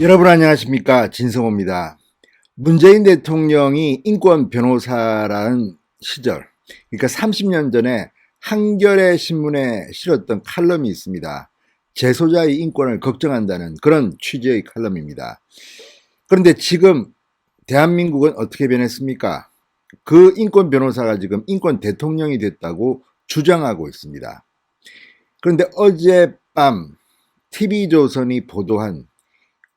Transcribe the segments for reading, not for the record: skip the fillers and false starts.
여러분 안녕하십니까, 진성호입니다. 문재인 대통령이 인권 변호사라는 시절, 그러니까 30년 전에 한겨레 신문에 실었던 칼럼이 있습니다. 재소자의 인권을 걱정한다는 그런 취지의 칼럼입니다. 그런데 지금 대한민국은 어떻게 변했습니까? 그 인권 변호사가 지금 인권 대통령이 됐다고 주장하고 있습니다. 그런데 어젯밤 TV조선이 보도한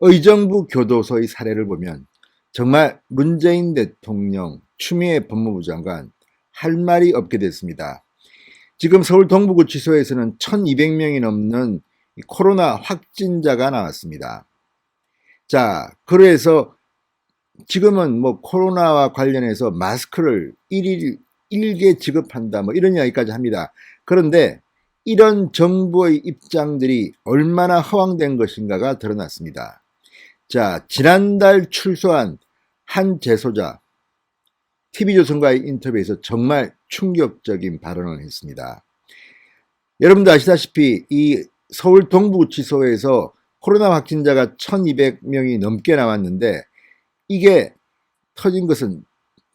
의정부 교도소의 사례를 보면 정말 문재인 대통령, 추미애 법무부 장관 할 말이 없게 됐습니다. 지금 서울 동부구치소에서는 1200명이 넘는 코로나 확진자가 나왔습니다. 자, 그래서 지금은 뭐 코로나와 관련해서 마스크를 일개 지급한다, 뭐 이런 이야기까지 합니다. 그런데 이런 정부의 입장들이 얼마나 허황된 것인가가 드러났습니다. 자, 지난달 출소한 한 재소자, TV조선과의 인터뷰에서 정말 충격적인 발언을 했습니다. 여러분도 아시다시피 이 서울 동부구치소에서 코로나 확진자가 1200명이 넘게 나왔는데 이게 터진 것은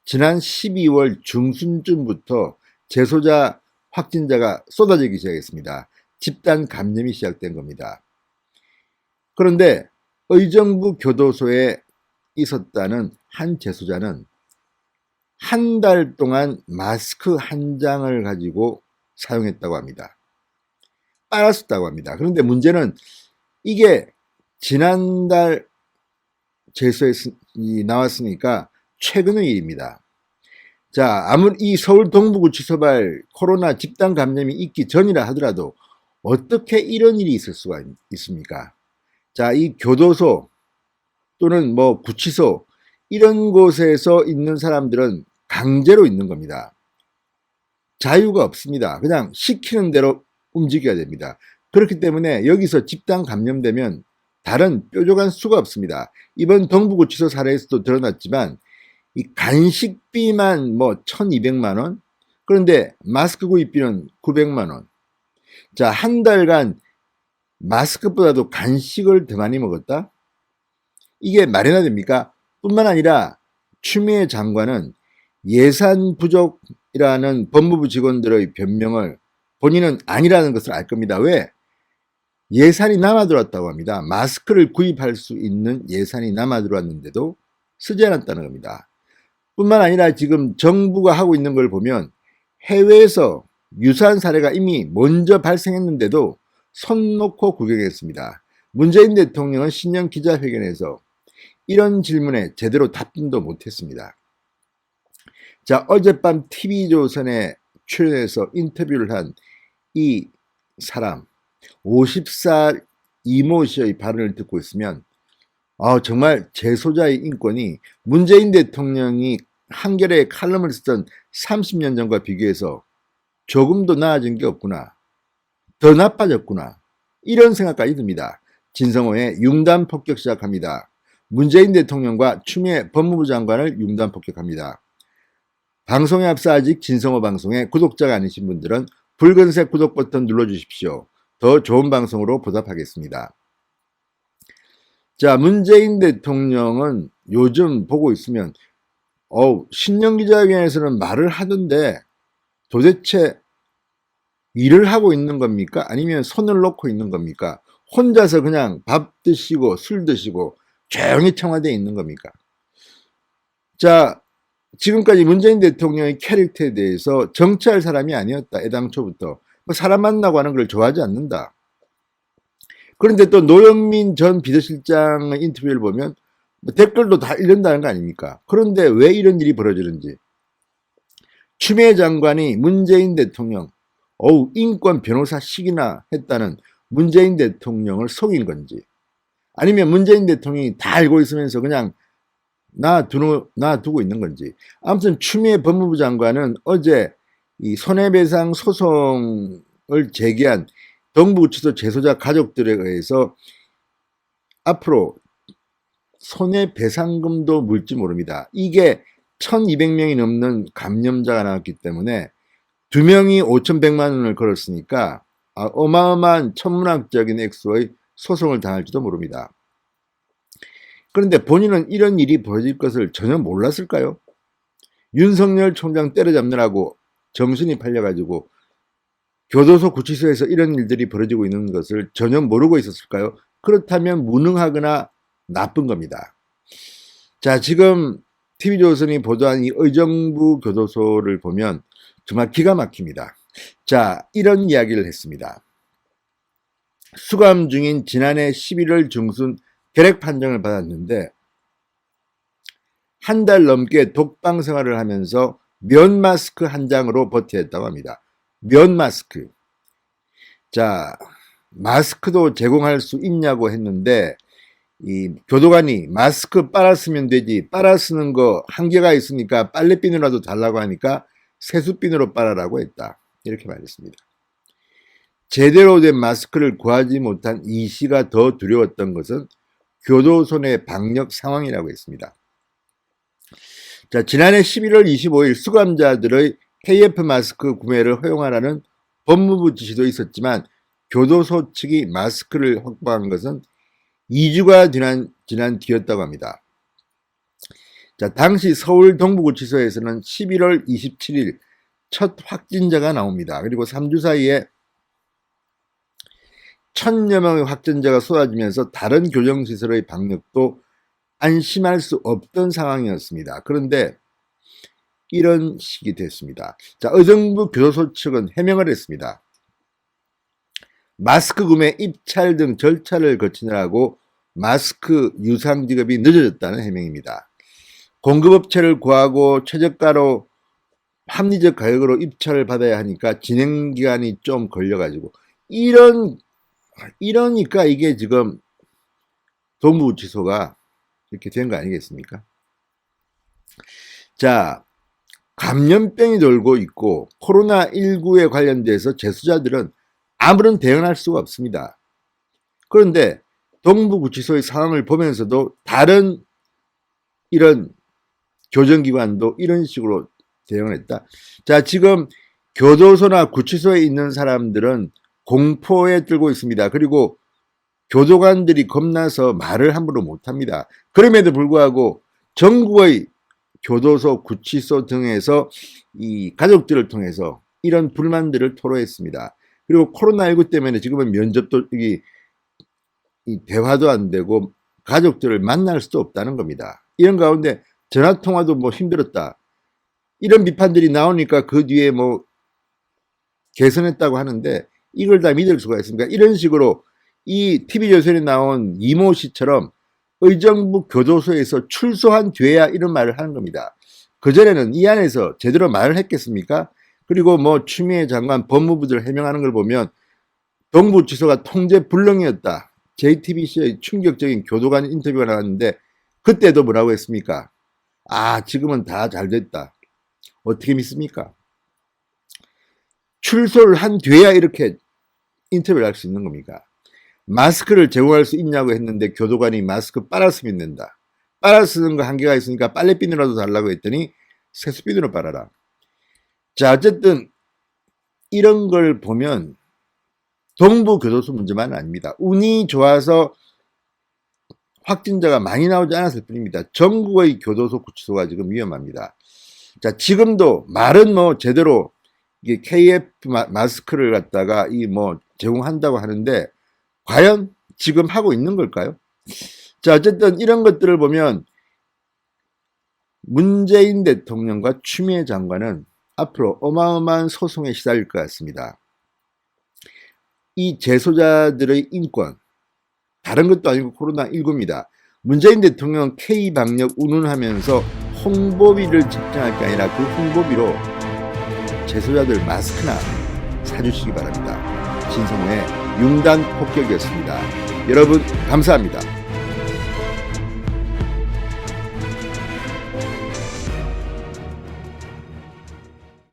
지난 12월 중순쯤부터 재소자 확진자가 쏟아지기 시작했습니다. 집단 감염이 시작된 겁니다. 그런데 의정부 교도소에 있었다는 한 재소자는 한 달 동안 마스크 한 장을 가지고 사용했다고 합니다. 빨았었다고 합니다. 그런데 문제는 이게 지난달 재소에 나왔으니까 최근의 일입니다. 자, 아무리 이 서울 동부구치소발 코로나 집단 감염이 있기 전이라 하더라도 어떻게 이런 일이 있을 수가 있습니까? 자, 이 교도소 또는 뭐 구치소 이런 곳에서 있는 사람들은 강제로 있는 겁니다. 자유가 없습니다. 그냥 시키는 대로 움직여야 됩니다. 그렇기 때문에 여기서 집단 감염되면 다른 뾰족한 수가 없습니다. 이번 동부구치소 사례에서도 드러났지만 이 간식비만 뭐 1200만 원, 그런데 마스크 구입비는 900만 원. 자, 한 달간 마스크보다도 간식을 더 많이 먹었다? 이게 말이나 됩니까? 뿐만 아니라 추미애 장관은 예산 부족이라는 법무부 직원들의 변명을 본인은 아니라는 것을 알 겁니다. 왜? 예산이 남아 들어왔다고 합니다. 마스크를 구입할 수 있는 예산이 남아 들어왔는데도 쓰지 않았다는 겁니다. 뿐만 아니라 지금 정부가 하고 있는 걸 보면 해외에서 유사한 사례가 이미 먼저 발생했는데도 손 놓고 구경했습니다. 문재인 대통령은 신년 기자회견에서 이런 질문에 제대로 답변도 못했습니다. 자, 어젯밤 TV조선에 출연해서 인터뷰를 한 이 사람, 50살 이모 씨의 발언을 듣고 있으면 정말 재소자의 인권이 문재인 대통령이 한겨레에 칼럼을 쓰던 30년 전과 비교해서 조금도 나아진 게 없구나. 더 나빠졌구나. 이런 생각까지 듭니다. 진성호의 융단 폭격 시작합니다. 문재인 대통령과 추미애 법무부 장관을 융단 폭격합니다. 방송에 앞서 아직 진성호 방송의 구독자가 아니신 분들은 붉은색 구독 버튼 눌러주십시오. 더 좋은 방송으로 보답하겠습니다. 자, 문재인 대통령은 요즘 보고 있으면 신년 기자회견에서는 말을 하던데 도대체 일을 하고 있는 겁니까? 아니면 손을 놓고 있는 겁니까? 혼자서 그냥 밥 드시고 술 드시고 조용히 청와대에 있는 겁니까? 자, 지금까지 문재인 대통령의 캐릭터에 대해서 정치할 사람이 아니었다. 애당초부터. 사람 만나고 하는 걸 좋아하지 않는다. 그런데 또 노영민 전 비서실장의 인터뷰를 보면 댓글도 다 읽는다는 거 아닙니까? 그런데 왜 이런 일이 벌어지는지. 추미애 장관이 문재인 대통령, 인권 변호사식이나 했다는 문재인 대통령을 속인 건지, 아니면 문재인 대통령이 다 알고 있으면서 그냥 놔두고 있는 건지. 아무튼 추미애 법무부 장관은 어제 이 손해배상 소송을 제기한 동부구치소 재소자 가족들에 의해서 앞으로 손해배상금도 물지 모릅니다. 이게 1200명이 넘는 감염자가 나왔기 때문에 2명이 5100만 원을 걸었으니까 어마어마한 천문학적인 액수의 소송을 당할지도 모릅니다. 그런데 본인은 이런 일이 벌어질 것을 전혀 몰랐을까요? 윤석열 총장 때려잡느라고 정신이 팔려가지고 교도소 구치소에서 이런 일들이 벌어지고 있는 것을 전혀 모르고 있었을까요? 그렇다면 무능하거나 나쁜 겁니다. 자, 지금 TV조선이 보도한 이 의정부 교도소를 보면 정말 기가 막힙니다. 자, 이런 이야기를 했습니다. 수감 중인 지난해 11월 중순 결핵 판정을 받았는데 한 달 넘게 독방 생활을 하면서 면 마스크 한 장으로 버텨냈다고 합니다. 면 마스크. 자, 마스크도 제공할 수 있냐고 했는데 이 교도관이 마스크 빨아 쓰면 되지, 빨아 쓰는 거 한계가 있으니까 빨래비누라도 달라고 하니까 세수비누로 빨아라고 했다. 이렇게 말했습니다. 제대로 된 마스크를 구하지 못한 이 씨가 더 두려웠던 것은 교도소 내 방역 상황이라고 했습니다. 자, 지난해 11월 25일 수감자들의 KF 마스크 구매를 허용하라는 법무부 지시도 있었지만 교도소 측이 마스크를 확보한 것은 2주가 지난 뒤였다고 합니다. 자, 당시 서울 동부구치소에서는 11월 27일 첫 확진자가 나옵니다. 그리고 3주 사이에 1000여 명의 확진자가 쏟아지면서 다른 교정시설의 방역도 안심할 수 없던 상황이었습니다. 그런데 이런 식이 됐습니다. 자, 의정부 교도소 측은 해명을 했습니다. 마스크 구매, 입찰 등 절차를 거치느라고 마스크 유상 지급이 늦어졌다는 해명입니다. 공급업체를 구하고 최저가로 합리적 가격으로 입찰을 받아야 하니까 진행 기간이 좀 걸려가지고 이러니까 이게 지금 동부구치소가 이렇게 된 거 아니겠습니까? 자, 감염병이 돌고 있고 코로나19에 관련돼서 재수자들은 아무런 대응할 수가 없습니다. 그런데 동부구치소의 상황을 보면서도 다른 이런 교정기관도 이런 식으로 대응을 했다. 자, 지금 교도소나 구치소에 있는 사람들은 공포에 떨고 있습니다. 그리고 교도관들이 겁나서 말을 함부로 못합니다. 그럼에도 불구하고 전국의 교도소, 구치소 등에서 이 가족들을 통해서 이런 불만들을 토로했습니다. 그리고 코로나19 때문에 지금은 면접도 이 대화도 안 되고 가족들을 만날 수도 없다는 겁니다. 이런 가운데 전화통화도 뭐 힘들었다. 이런 비판들이 나오니까 그 뒤에 뭐 개선했다고 하는데 이걸 다 믿을 수가 있습니까? 이런 식으로 이 TV조선에 나온 이모 씨처럼 의정부 교도소에서 출소한 뒤에야 이런 말을 하는 겁니다. 그전에는 이 안에서 제대로 말을 했겠습니까? 그리고 뭐 추미애 장관 법무부들 해명하는 걸 보면 동부구치소가 통제 불능이었다. JTBC의 충격적인 교도관 인터뷰가 나왔는데 그때도 뭐라고 했습니까? 아, 지금은 다 잘 됐다. 어떻게 믿습니까? 출소를 한 뒤에야 이렇게 인터뷰를 할 수 있는 겁니까? 마스크를 제공할 수 있냐고 했는데 교도관이 마스크 빨아 쓰면 된다. 빨아 쓰는 거 한계가 있으니까 빨래비누라도 달라고 했더니 세수비누로 빨아라. 자, 어쨌든 이런 걸 보면 동부교도소 문제만은 아닙니다. 운이 좋아서 확진자가 많이 나오지 않았을 뿐입니다. 전국의 교도소, 구치소가 지금 위험합니다. 자, 지금도 말은 뭐 제대로 이게 KF 마스크를 갖다가 제공한다고 하는데 과연 지금 하고 있는 걸까요? 자, 어쨌든 이런 것들을 보면 문재인 대통령과 추미애 장관은 앞으로 어마어마한 소송에 시달릴 것 같습니다. 이 재소자들의 인권, 다른 것도 아니고 코로나19입니다. 문재인 대통령 K방역 운운하면서 홍보비를 책정할 게 아니라 그 홍보비로 재소자들 마스크나 사주시기 바랍니다. 진성호의 융단 폭격이었습니다. 여러분 감사합니다.